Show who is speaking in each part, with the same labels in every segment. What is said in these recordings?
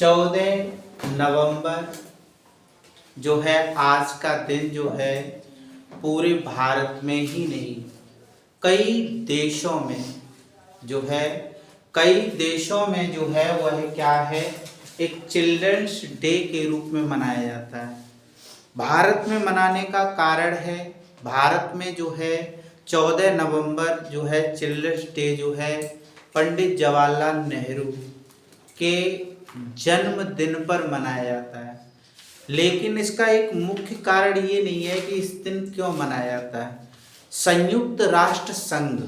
Speaker 1: 14 नवंबर जो है आज का दिन जो है पूरे भारत में ही नहीं कई देशों में जो है वह क्या है एक चिल्ड्रंस डे के रूप में मनाया जाता है। भारत में मनाने का कारण है भारत में जो है 14 नवंबर जो है चिल्ड्रंस डे जो है पंडित जवाहरलाल नेहरू के जन्मदिन पर मनाया जाता है। लेकिन इसका एक मुख्य कारण ये नहीं है कि इस दिन क्यों मनाया जाता है। संयुक्त राष्ट्र संघ,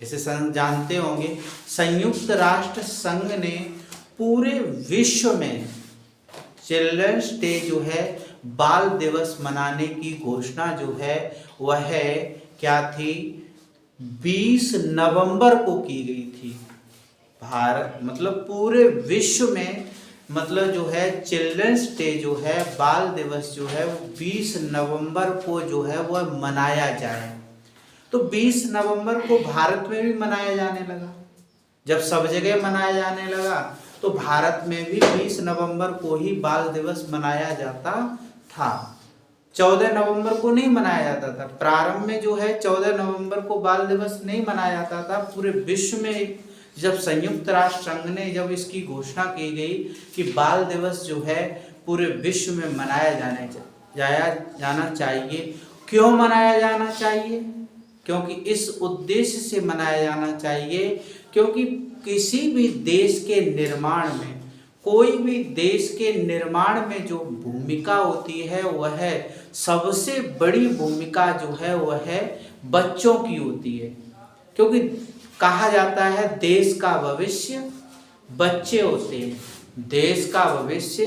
Speaker 1: इसे जानते होंगे, संयुक्त राष्ट्र संघ ने पूरे विश्व में चिल्ड्रंस डे जो है बाल दिवस मनाने की घोषणा जो है वह क्या थी, 20 नवंबर को की गई थी। भारत मतलब पूरे विश्व में मतलब जो है चिल्ड्रंस डे जो है बाल दिवस जो है वो 20 नवंबर को जो है वह मनाया जाए। तो 20 नवंबर को भारत में भी मनाया जाने लगा। जब सब जगह मनाया जाने लगा तो भारत में भी 20 नवंबर को ही बाल दिवस मनाया जाता था। 14 नवंबर को नहीं मनाया जाता था। प्रारंभ में जो है 14 नवंबर को बाल दिवस नहीं मनाया जाता था। पूरे विश्व में जब संयुक्त राष्ट्र संघ ने जब इसकी घोषणा की गई कि बाल दिवस जो है पूरे विश्व में मनाया जाना चाहिए। क्यों मनाया जाना चाहिए? क्योंकि इस उद्देश्य से मनाया जाना चाहिए क्योंकि किसी भी देश के निर्माण में, कोई भी देश के निर्माण में जो भूमिका होती है वह सबसे बड़ी भूमिका जो है वह बच्चों की होती है। क्योंकि कहा जाता है देश का भविष्य बच्चे होते हैं। देश का भविष्य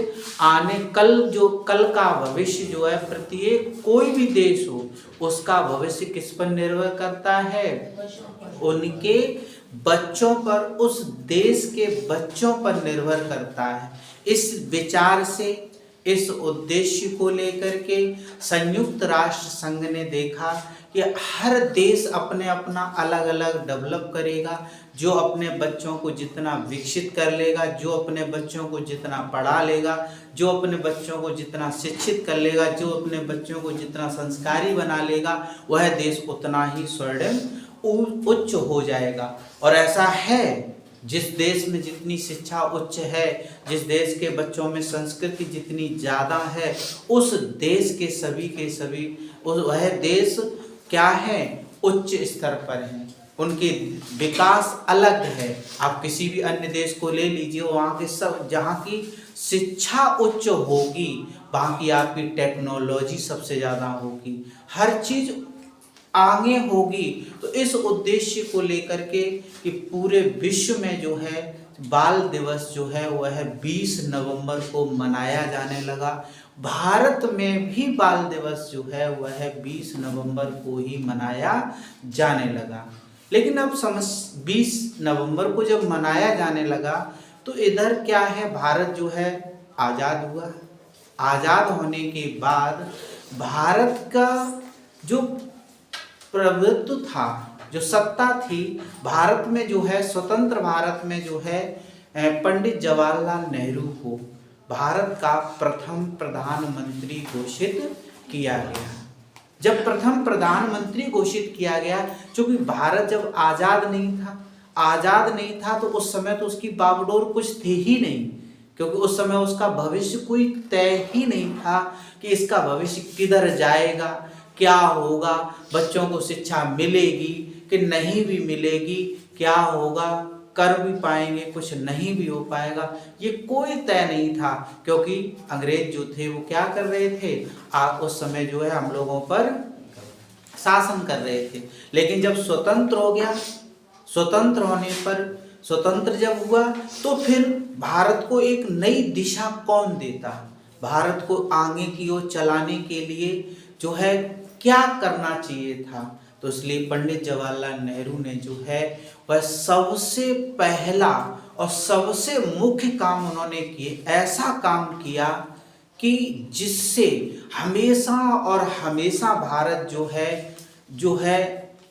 Speaker 1: कल का भविष्य जो है प्रत्येक कोई भी देश हो उसका भविष्य किस पर निर्भर करता है? उनके बच्चों पर, उस देश के बच्चों पर निर्भर करता है। इस विचार से, इस उद्देश्य को लेकर के संयुक्त राष्ट्र संघ ने देखा कि हर देश अपने अपना अलग अलग डेवलप करेगा। जो अपने बच्चों को जितना विकसित कर लेगा, जो अपने बच्चों को जितना पढ़ा लेगा, जो अपने बच्चों को जितना शिक्षित कर लेगा, जो अपने बच्चों को जितना संस्कारी बना लेगा, वह देश उतना ही स्वर्णिम उच्च हो जाएगा। और ऐसा है, जिस देश में जितनी शिक्षा उच्च है, जिस देश के बच्चों में संस्कृति जितनी ज़्यादा है, उस देश के सभी वह देश क्या है, उच्च स्तर पर हैं। उनके विकास अलग है। आप किसी भी अन्य देश को ले लीजिए, वहाँ के सब, जहाँ की शिक्षा उच्च होगी वहाँ की आपकी टेक्नोलॉजी सबसे ज़्यादा होगी, हर चीज़ आगे होगी। तो इस उद्देश्य को लेकर के कि पूरे विश्व में जो है बाल दिवस जो है वह 20 नवंबर को मनाया जाने लगा। भारत में भी बाल दिवस जो है वह 20 नवंबर को ही मनाया जाने लगा। लेकिन अब 20 नवंबर को जब मनाया जाने लगा तो इधर क्या है, भारत जो है आज़ाद हुआ। आज़ाद होने के बाद भारत का जो प्रभुत्व था, जो सत्ता थी भारत में जो है, स्वतंत्र भारत में जो है पंडित जवाहरलाल नेहरू को भारत का प्रथम प्रधानमंत्री घोषित किया गया। जब प्रथम प्रधानमंत्री घोषित किया गया, क्योंकि भारत जब आज़ाद नहीं था तो उस समय तो उसकी बागडोर कुछ थी ही नहीं। क्योंकि उस समय उसका भविष्य कोई तय ही नहीं था कि इसका भविष्य किधर जाएगा, क्या होगा, बच्चों को शिक्षा मिलेगी कि नहीं भी मिलेगी, क्या होगा, कर भी पाएंगे, कुछ नहीं भी हो पाएगा, ये कोई तय नहीं था। क्योंकि अंग्रेज जो थे वो क्या कर रहे थे, उस समय जो है हम लोगों पर शासन कर रहे थे। लेकिन जब स्वतंत्र हो गया, स्वतंत्र होने पर, स्वतंत्र जब हुआ तो फिर भारत को एक नई दिशा कौन देता? भारत को आगे की ओर चलाने के लिए जो है क्या करना चाहिए था? तो इसलिए पंडित जवाहरलाल नेहरू ने जो है वह सबसे पहला और सबसे मुख्य काम उन्होंने किए, ऐसा काम किया कि जिससे हमेशा और हमेशा भारत जो है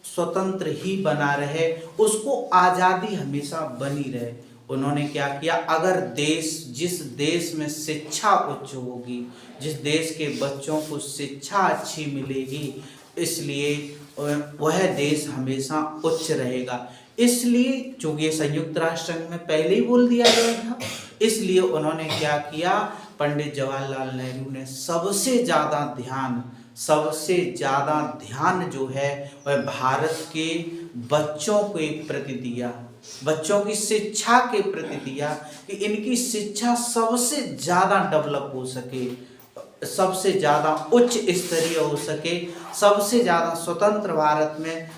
Speaker 1: स्वतंत्र ही बना रहे, उसको आज़ादी हमेशा बनी रहे। उन्होंने क्या किया, अगर जिस देश में शिक्षा उच्च होगी, जिस देश के बच्चों को शिक्षा अच्छी मिलेगी, इसलिए वह देश हमेशा उच्च रहेगा। इसलिए चूंकि ये संयुक्त राष्ट्र संघ में पहले ही बोल दिया गया था, इसलिए उन्होंने क्या किया, पंडित जवाहरलाल नेहरू ने सबसे ज़्यादा ध्यान जो है वह भारत के बच्चों के प्रति दिया, बच्चों की शिक्षा के प्रति दिया, कि इनकी शिक्षा सबसे ज़्यादा डेवलप हो सके, सबसे ज़्यादा उच्च स्तरीय हो सके, सबसे ज़्यादा स्वतंत्र भारत में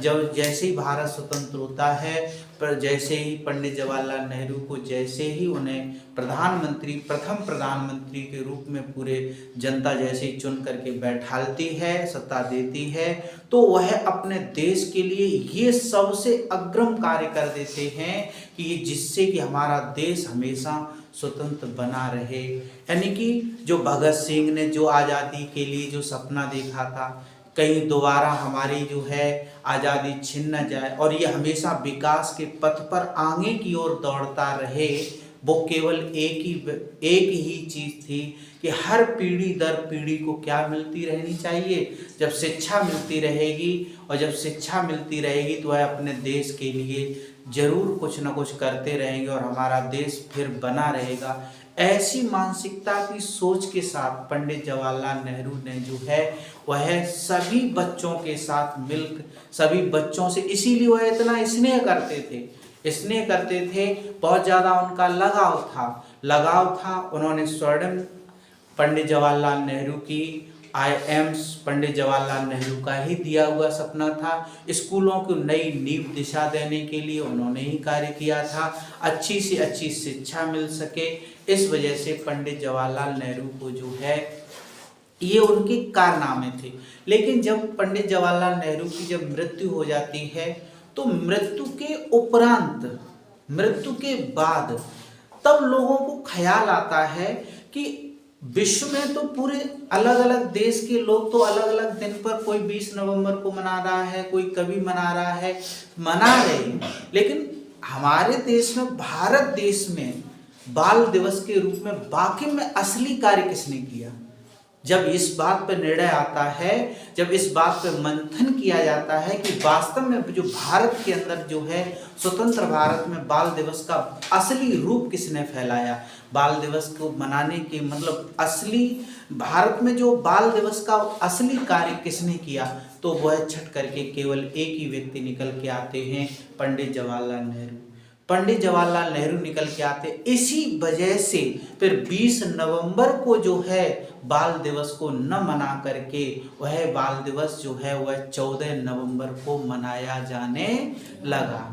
Speaker 1: जब जैसे ही भारत स्वतंत्र होता है, पर जैसे ही पंडित जवाहरलाल नेहरू को जैसे ही उन्हें प्रथम प्रधानमंत्री के रूप में पूरे जनता जैसे ही चुन करके बैठालती है, सत्ता देती है, तो वह अपने देश के लिए ये सबसे अग्रम कार्य कर देते हैं कि ये जिससे कि हमारा देश हमेशा स्वतंत्र बना रहे। यानी कि जो भगत सिंह ने जो आज़ादी के लिए जो सपना देखा था, कहीं दोबारा हमारी जो है आज़ादी छिन न जाए और ये हमेशा विकास के पथ पर आगे की ओर दौड़ता रहे, वो केवल एक ही चीज़ थी कि हर पीढ़ी दर पीढ़ी को क्या मिलती रहनी चाहिए, जब शिक्षा मिलती रहेगी, और जब शिक्षा मिलती रहेगी तो वह अपने देश के लिए जरूर कुछ न कुछ करते रहेंगे और हमारा देश फिर बना रहेगा। ऐसी मानसिकता की सोच के साथ पंडित जवाहरलाल नेहरू ने जो है वह सभी बच्चों के साथ मिलकर सभी बच्चों से, इसीलिए वह इतना स्नेह करते थे, बहुत ज़्यादा उनका लगाव था। उन्होंने स्वर्ण पंडित जवाहरलाल नेहरू की IIMs पंडित जवाहरलाल नेहरू का ही दिया हुआ सपना था। स्कूलों को नई नींव दिशा देने के लिए उन्होंने ही कार्य किया था, अच्छी से अच्छी शिक्षा मिल सके। इस वजह से पंडित जवाहरलाल नेहरू को जो है ये उनके कारनामे थे। लेकिन जब पंडित जवाहरलाल नेहरू की जब मृत्यु हो जाती है, तो मृत्यु के उपरांत, मृत्यु के बाद तब लोगों को ख्याल आता है कि विश्व में तो पूरे अलग अलग देश के लोग तो अलग अलग दिन पर, कोई 20 नवंबर को मना रहा है, कोई कभी मना रहा है, मना रहे, लेकिन हमारे देश में, भारत देश में बाल दिवस के रूप में वाकई में असली कार्य किसने किया? जब इस बात पर निर्णय आता है, जब इस बात पर मंथन किया जाता है कि वास्तव में जो भारत के अंदर जो है स्वतंत्र भारत में बाल दिवस का असली रूप किसने फैलाया, बाल दिवस को मनाने के मतलब असली भारत में जो बाल दिवस का असली कार्य किसने किया, तो वह छट करके केवल एक ही व्यक्ति निकल के आते हैं, पंडित जवाहरलाल नेहरू। पंडित जवाहरलाल नेहरू निकल के आते, इसी वजह से फिर 20 नवंबर को जो है बाल दिवस को न मना करके वह बाल दिवस जो है वह 14 नवंबर को मनाया जाने लगा।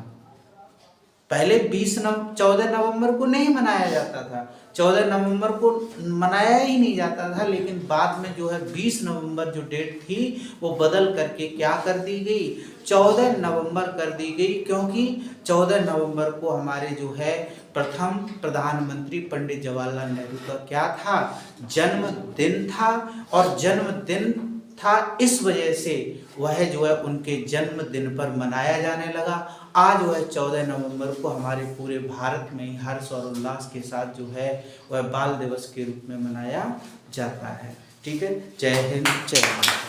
Speaker 1: पहले 14 नवंबर को नहीं मनाया जाता था, 14 नवंबर को मनाया ही नहीं जाता था, लेकिन बाद में जो है 20 नवंबर जो डेट थी वो बदल करके क्या कर दी गई, 14 नवंबर कर दी गई, क्योंकि 14 नवंबर को हमारे जो है प्रथम प्रधानमंत्री पंडित जवाहरलाल नेहरू का क्या था, जन्मदिन था। और जन्मदिन था इस वजह से वह जो है उनके जन्मदिन पर मनाया जाने लगा। आज वह 14 नवंबर को हमारे पूरे भारत में ही हर्ष और उल्लास के साथ जो है वह बाल दिवस के रूप में मनाया जाता है। ठीक है, जय हिंद, जय भारत।